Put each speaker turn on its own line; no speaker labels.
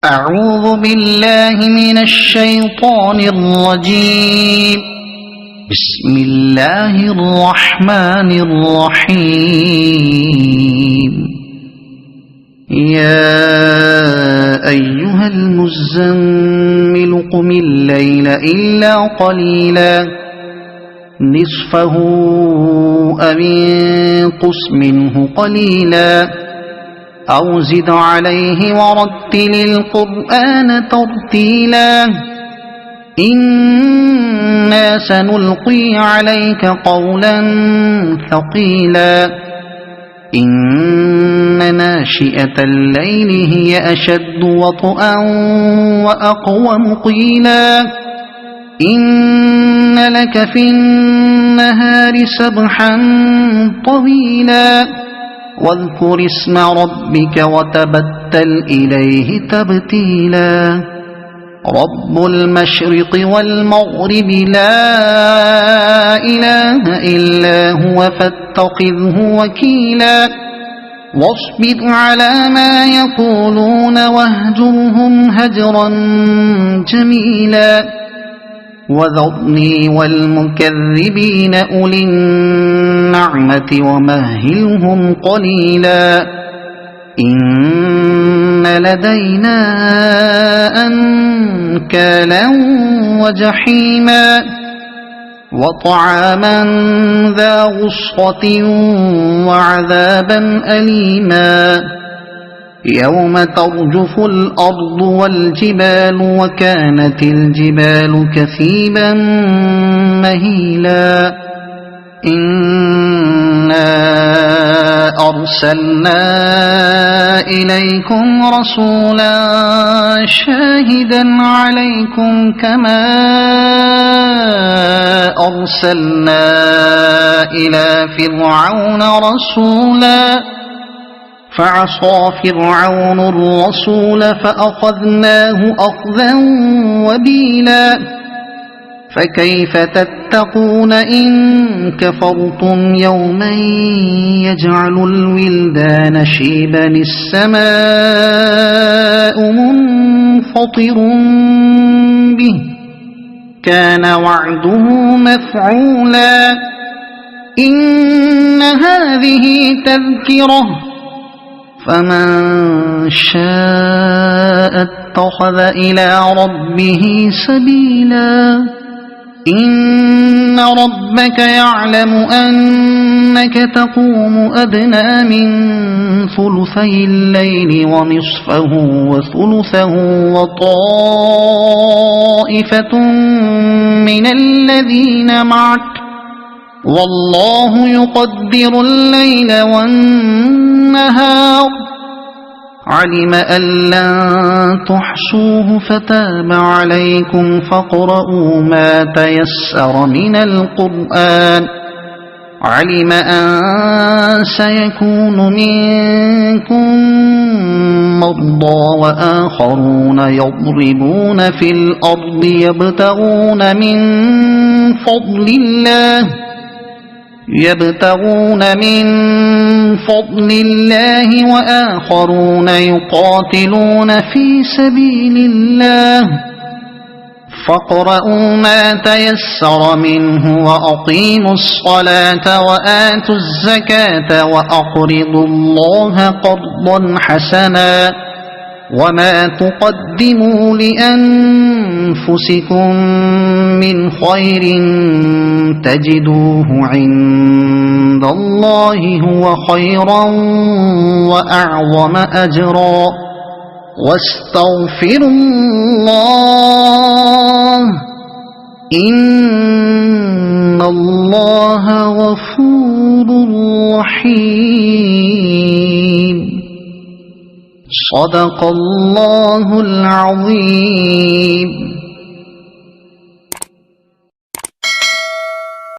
أعوذ بالله من الشيطان الرجيم. بسم الله الرحمن الرحيم. يا أيها المزمل قم الليل إلا قليلا نصفه أو انقص منه قليلا أو زد عليه ورتل القرآن ترتيلا إنا سنلقي عليك قولا ثقيلا إن ناشئة الليل هي أشد وطئا وأقوم قيلا إن لك في النهار سبحا طويلا واذكر اسم ربك وتبتل إليه تبتيلا رب المشرق والمغرب لا إله إلا هو فاتخذه وكيلا واصبر على ما يقولون واهجرهم هجرا جميلا وذرني والمكذبين أولي النعمة ومهلهم قليلا إن لدينا أنكالا وجحيما وطعاما ذا غصة وعذابا أليما يوم ترجف الأرض والجبال وكانت الجبال كثيبا مهيلا إنا أرسلنا إليكم رسولا شاهدا عليكم كما أرسلنا إلى فرعون رسولا فعصى فرعون الرسول فأخذناه أخذا وبيلا فكيف تتقون إن كفرتم يوما يجعل الولدان شيبا السماء منفطر به كان وعده مفعولا إن هذه تذكرة فمن شاء اتخذ إلى ربه سبيلا إن ربك يعلم أنك تقوم أدنى من ثلثي الليل ونصفه وثلثه وطائفة من الذين معك والله يقدر الليل والنهار علم أن لن تحصوه فتاب عليكم فاقرؤوا ما تيسر من القرآن علم أن سيكون منكم مرضى وآخرون يضربون في الأرض يبتغون من فضل الله وآخرون يقاتلون في سبيل الله فاقرؤوا ما تيسر منه وأقيموا الصلاة وآتوا الزكاة وأقرضوا الله قرضا حسنا وما تقدموا لأنفسكم من خير تجدوه عند الله هو خيرا وأعظم أجرا واستغفروا الله إن الله غفور رحيم صدق الله العظيم.